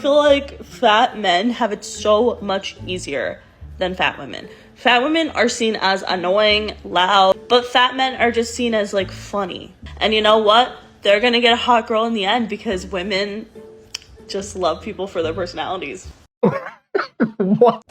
feel like fat men have it so much easier than fat women. Fat women are seen as annoying, loud, but fat men are just seen as like funny. And you know what? They're gonna get a hot girl in the end because women just love people for their personalities. What?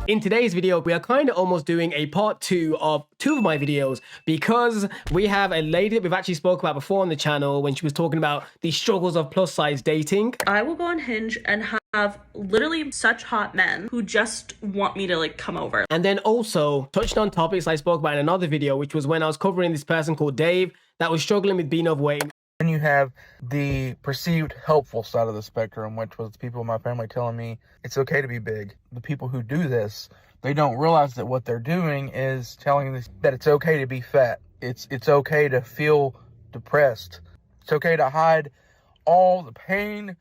In today's video, we are kind of almost doing a part 2 of 2 of my videos because we have a lady that we've actually spoke about before on the channel when she was talking about the struggles of plus size dating. I will go on Hinge and have literally such hot men who just want me to like come over. And then also touched on topics I spoke about in another video, which was when I was covering this person called Dave that was struggling with being overweight. Then you have the perceived helpful side of the spectrum, which was people in my family telling me it's okay to be big. The people who do this, they don't realize that what they're doing is telling us that it's okay to be fat. It's okay to feel depressed. It's okay to hide all the pain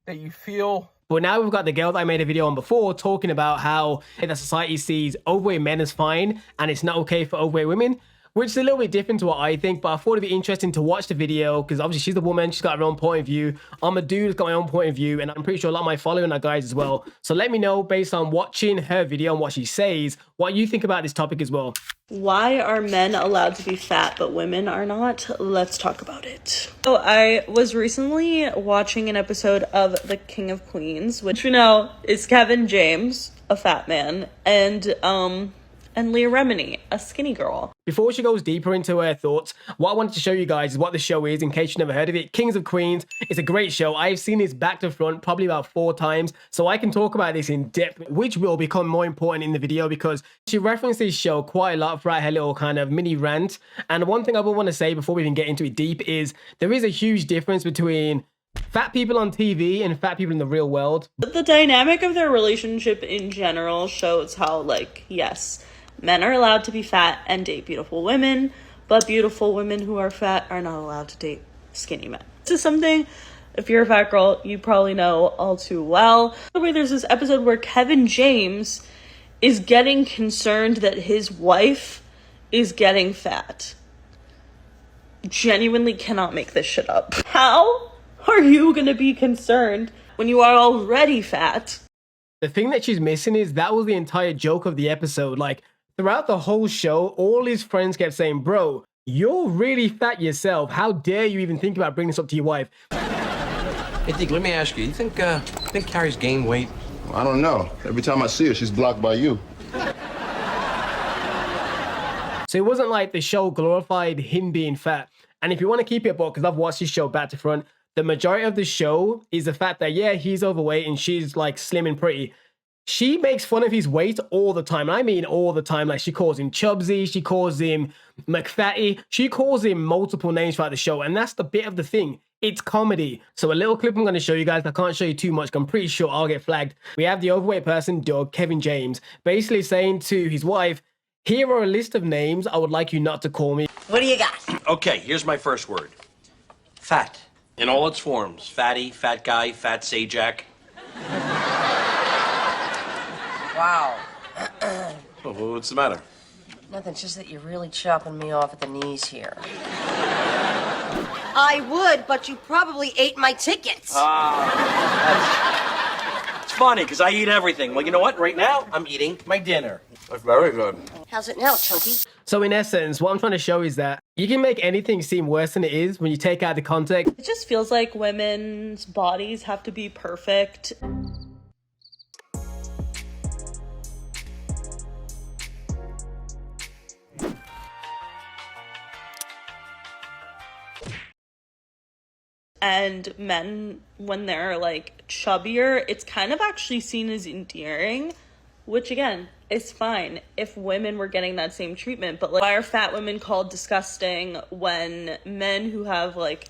that you feel. But now we've got the girl that I made a video on before talking about how the society sees overweight men as fine and it's not okay for overweight women, which is a little bit different to what I think, but I thought it'd be interesting to watch the video because obviously she's a woman, she's got her own point of view. I'm a dude who's got my own point of view, and I'm pretty sure a lot of my following are guys as well. So let me know, based on watching her video and what she says, what you think about this topic as well. Why are men allowed to be fat but women are not? Let's talk about it. So I was recently watching an episode of The King of Queens, which you know is Kevin James, a fat man, and Leah Remini, a skinny girl. Before she goes deeper into her thoughts, what I wanted to show you guys is what the show is, in case you've never heard of it. Kings of Queens. It's a great show. I've seen this back to front probably about 4 times, so I can talk about this in depth, which will become more important in the video because she referenced this show quite a lot throughout her little kind of mini rant. And one thing I will want to say before we even get into it deep is there is a huge difference between fat people on TV and fat people in the real world. But the dynamic of their relationship in general shows how, like, yes, men are allowed to be fat and date beautiful women, but beautiful women who are fat are not allowed to date skinny men. This is something, if you're a fat girl, you probably know all too well. By the way, there's this episode where Kevin James is getting concerned that his wife is getting fat. Genuinely cannot make this shit up. How are you gonna be concerned when you are already fat? The thing that she's missing is that was the entire joke of the episode. Like, throughout the whole show, all his friends kept saying, bro, you're really fat yourself. How dare you even think about bringing this up to your wife? Hey, Deke, let me ask you, you think Carrie's gained weight? I don't know. Every time I see her, she's blocked by you. So it wasn't like the show glorified him being fat. And if you want to keep it up, because I've watched this show back to front, the majority of the show is the fact that, yeah, he's overweight and she's like slim and pretty. She makes fun of his weight all the time. I mean all the time. Like, she calls him Chubsy, she calls him McFatty, she calls him multiple names throughout the show. And that's the bit of the thing. It's comedy. So a little clip I'm going to show you guys. I can't show you too much. I'm pretty sure I'll get flagged. We have the overweight person, Doug, Kevin James, basically saying to his wife, here are a list of names I would like you not to call me. What do you got? Okay, here's my first word. Fat. In all its forms. Fatty, fat guy, fat Sajak. Wow. Oh, what's the matter? Nothing, just that you're really chopping me off at the knees here. I would, but you probably ate my tickets. It's funny, because I eat everything. Well, you know what? Right now, I'm eating my dinner. That's very good. How's it now, Chunky? So in essence, what I'm trying to show is that you can make anything seem worse than it is when you take out the context. It just feels like women's bodies have to be perfect. And men, when they're like chubbier, it's kind of actually seen as endearing, which again is fine if women were getting that same treatment. But like, why are fat women called disgusting when men who have like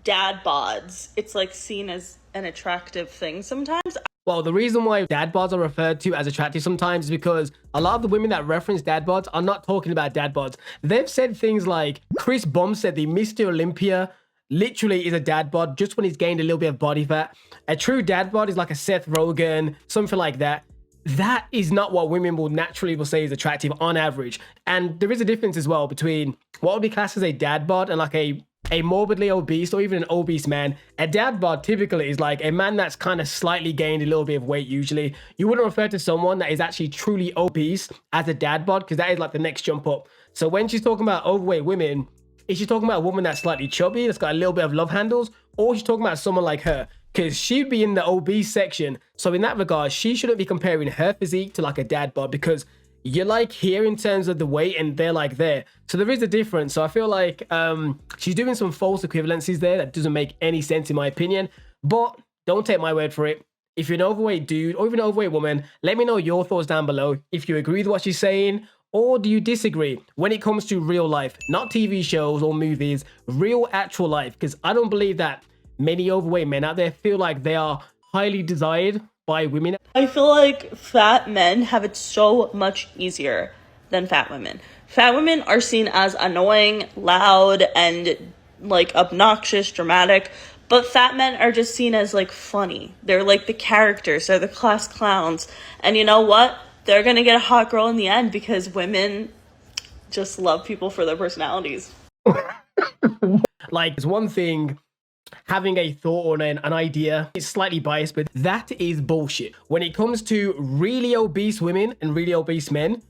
dad bods, it's like seen as an attractive thing sometimes? Well, the reason why dad bods are referred to as attractive sometimes is because a lot of the women that reference dad bods are not talking about dad bods. They've said things like Chris Bumstead, the Mr. Olympia, literally is a dad bod just when he's gained a little bit of body fat. A true dad bod is like a Seth Rogen, something like that. That is not what women will naturally say is attractive on average. And there is a difference as well between what would be classed as a dad bod and like a a morbidly obese or even an obese man, a dad bod typically is like a man that's kind of slightly gained a little bit of weight usually. You wouldn't refer to someone that is actually truly obese as a dad bod because that is like the next jump up. So when she's talking about overweight women, is she talking about a woman that's slightly chubby, that's got a little bit of love handles, or is she talking about someone like her? Because she'd be in the obese section. So in that regard, she shouldn't be comparing her physique to like a dad bod because you're like here in terms of the weight and they're like there. So there is a difference. So I feel like she's doing some false equivalencies there that doesn't make any sense in my opinion. But don't take my word for it. If you're an overweight dude or even an overweight woman, let me know your thoughts down below. If you agree with what she's saying or do you disagree when it comes to real life, not TV shows or movies, real actual life. Because I don't believe that many overweight men out there feel like they are highly desired by women. I feel like fat men have it so much easier than fat women. Fat women are seen as annoying, loud, and like obnoxious, dramatic, but fat men are just seen as like funny. They're like the characters, they're the class clowns. And you know what? They're gonna get a hot girl in the end because women just love people for their personalities. Like, it's one thing having a thought or an idea, it's slightly biased, but that is bullshit. When it comes to really obese women and really obese men,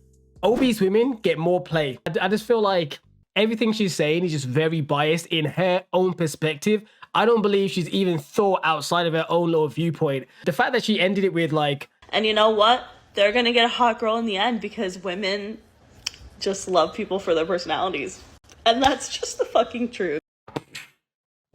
obese women get more play. I just feel like everything she's saying is just very biased in her own perspective. I don't believe she's even thought outside of her own little viewpoint. The fact that she ended it with like, and you know what? They're gonna get a hot girl in the end because women just love people for their personalities. And that's just the fucking truth.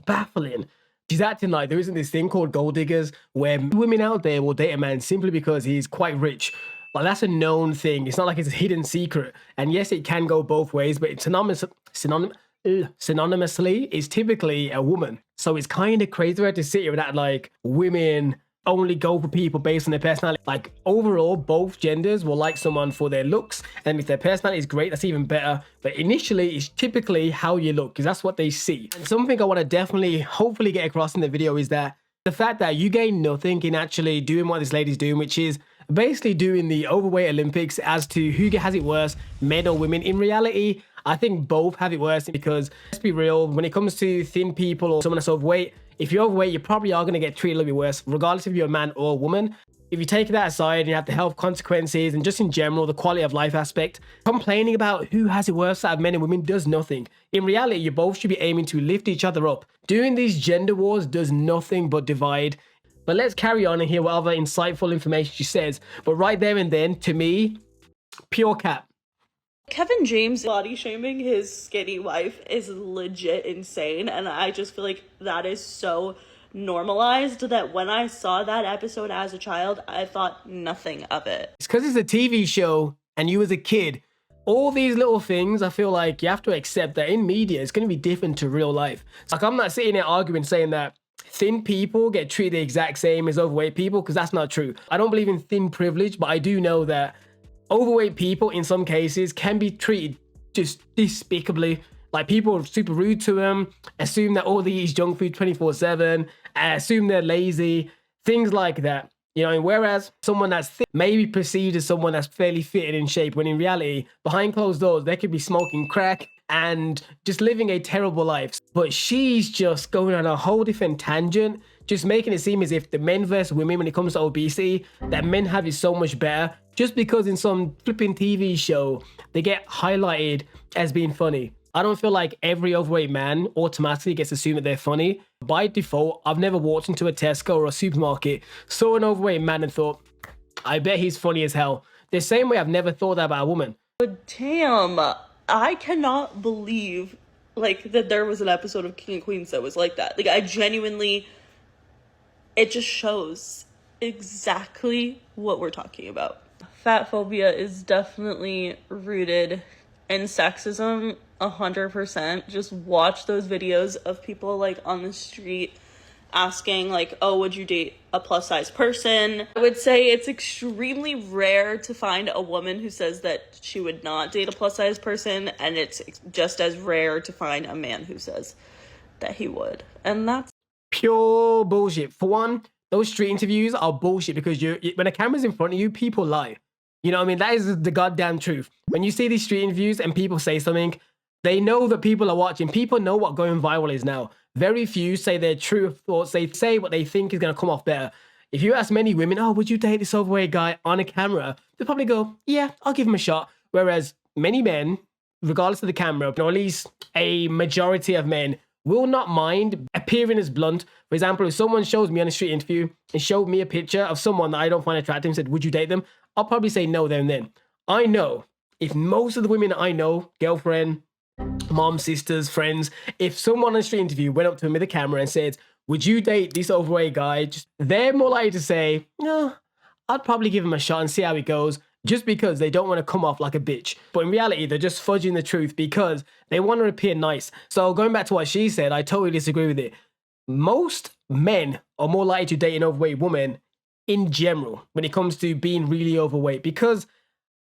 baffling. She's acting like there isn't this thing called gold diggers where women out there will date a man simply because he's quite rich. Like, that's a known thing. It's not like it's a hidden secret. And yes, it can go both ways, but it's synonymously is typically a woman. So it's kind of crazy for her to sit here with that, like, women only go for people based on their personality. Like, overall, both genders will like someone for their looks, and if their personality is great, that's even better. But initially, it's typically how you look, because that's what they see. And something I want to definitely, hopefully get across in the video is that the fact that you gain nothing in actually doing what this lady's doing, which is basically doing the overweight Olympics as to who has it worse, men or women. In reality, I think both have it worse because, let's be real, when it comes to thin people or someone that's overweight, if you're overweight, you probably are going to get treated a little bit worse, regardless if you're a man or a woman. If you take that aside and you have the health consequences and just in general, the quality of life aspect, complaining about who has it worse out of men and women does nothing. In reality, you both should be aiming to lift each other up. Doing these gender wars does nothing but divide. But let's carry on and hear what other insightful information she says. But right there and then, to me, pure cap. Kevin James body shaming his skinny wife is legit insane, and I just feel like that is so normalized that when I saw that episode as a child, I thought nothing of it. It's because it's a TV show and you as a kid, all these little things, I feel like you have to accept that in media, it's going to be different to real life. Like, I'm not sitting there arguing saying that thin people get treated the exact same as overweight people, because that's not true. I don't believe in thin privilege, but I do know that overweight people in some cases can be treated just despicably. Like, people are super rude to them, assume that all they eat is junk food 24/7, assume they're lazy, things like that. You know, and whereas someone that's thick may be perceived as someone that's fairly fit and in shape, when in reality, behind closed doors, they could be smoking crack and just living a terrible life. But she's just going on a whole different tangent, just making it seem as if the men versus women when it comes to obesity, that men have it so much better, just because in some flipping TV show, they get highlighted as being funny. I don't feel like every overweight man automatically gets assumed that they're funny. By default, I've never walked into a Tesco or a supermarket, saw an overweight man and thought, I bet he's funny as hell. The same way I've never thought that about a woman. But damn, I cannot believe like that there was an episode of King of Queens that was like that. Like, I genuinely, it just shows exactly what we're talking about. Fat phobia is definitely rooted in sexism, 100%. Just watch those videos of people like on the street asking like, oh, would you date a plus size person? I would say it's extremely rare to find a woman who says that she would not date a plus size person, and it's just as rare to find a man who says that he would. And that's pure bullshit. For one, those street interviews are bullshit because when a camera's in front of you, people lie. You know what I mean? That is the goddamn truth. When you see these street interviews and people say something, They know that people are watching. People know what going viral is now. Very few say their true thoughts. They say what they think is going to come off better. If you ask many women, oh, would you date this overweight guy on a camera? They'll probably go, yeah, I'll give him a shot. Whereas many men, regardless of the camera, or at least a majority of men, will not mind appearing as blunt. For example, if someone shows me on a street interview and showed me a picture of someone that I don't find attractive and said, would you date them? I'll probably say no there and then. I know if most of the women I know, girlfriend, mom, sisters, friends, if someone on a street interview went up to me with a camera and said, would you date this overweight guy? They're more likely to say, no, I'd probably give him a shot and see how it goes, just because they don't want to come off like a bitch. But in reality, they're just fudging the truth because they want to appear nice. So going back to what she said, I totally disagree with it. Most men are more likely to date an overweight woman in general when it comes to being really overweight, because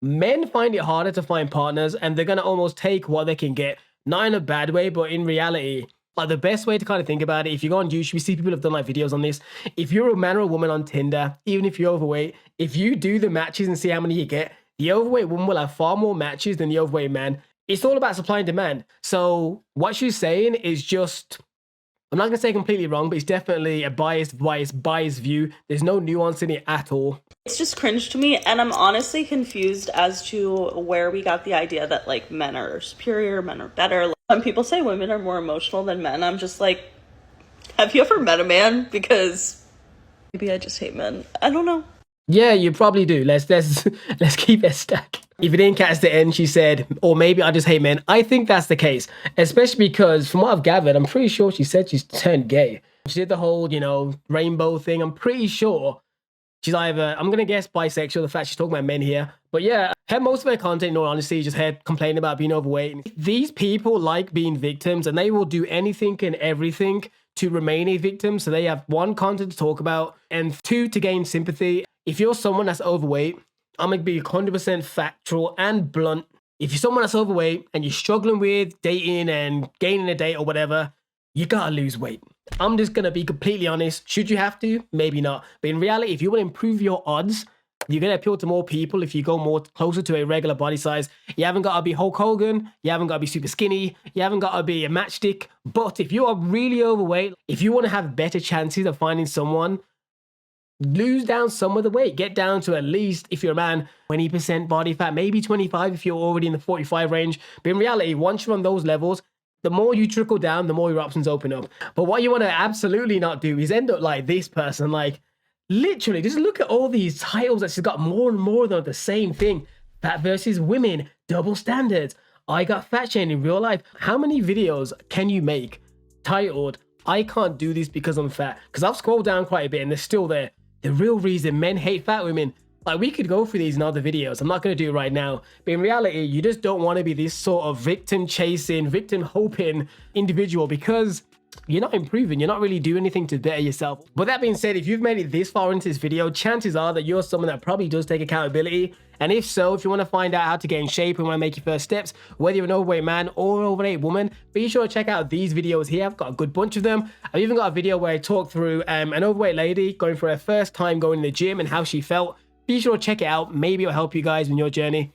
men find it harder to find partners and they're going to almost take what they can get. Not in a bad way, but in reality, like the best way to kind of think about it, if you go on YouTube, you see people have done like videos on this. If you're a man or a woman on Tinder, even if you're overweight, if you do the matches and see how many you get, the overweight woman will have far more matches than the overweight man. It's all about supply and demand. So what she's saying is just, I'm not going to say completely wrong, but it's definitely a biased view. There's no nuance in it at all. It's just cringe to me, and I'm honestly confused as to where we got the idea that like men are superior, men are better. When people say women are more emotional than men, I'm just like, have you ever met a man? Because maybe I just hate men. I don't know. Yeah, you probably do. Let's keep it stacked. If you didn't catch the end, she said, or maybe I just hate men. I think that's the case, especially because from what I've gathered, I'm pretty sure she said she's turned gay. She did the whole, rainbow thing. I'm pretty sure she's either, I'm going to guess bisexual, the fact she's talking about men here. But yeah, most of her content, in all honesty, just her complaining about being overweight. These people like being victims and they will do anything and everything to remain a victim. So they have one, content to talk about, and two, to gain sympathy. If you're someone that's overweight, I'm going to be 100% factual and blunt. If you're someone that's overweight and you're struggling with dating and gaining a date or whatever, you gotta lose weight. I'm just gonna be completely honest. Should you have to? Maybe not. But in reality, if you want to improve your odds, you're gonna appeal to more people if you go more closer to a regular body size. You haven't gotta be Hulk Hogan. You haven't gotta be super skinny. You haven't gotta be a matchstick. But if you are really overweight, if you want to have better chances of finding someone, lose down some of the weight. Get down to at least, if you're a man, 20% body fat, maybe 25 if you're already in the 45 range. But in reality, once you're on those levels, the more you trickle down, the more your options open up. But what you want to absolutely not do is end up like this person. Like, literally, just look at all these titles that she's got more and more of the same thing. Fat versus women, double standards. I got fat shamed in real life. How many videos can you make titled, I can't do this because I'm fat? Because I've scrolled down quite a bit and they're still there. The real reason men hate fat women. Like, we could go through these in other videos. I'm not going to do it right now. But in reality, you just don't want to be this sort of victim chasing, victim hoping individual, because you're not improving. You're not really doing anything to better yourself. But that being said, if you've made it this far into this video, chances are that you're someone that probably does take accountability. And if so, if you want to find out how to get in shape and want to make your first steps, whether you're an overweight man or an overweight woman, be sure to check out these videos here. I've got a good bunch of them. I've even got a video where I talk through an overweight lady going for her first time going to the gym and how she felt. Be sure to check it out. Maybe it'll help you guys in your journey.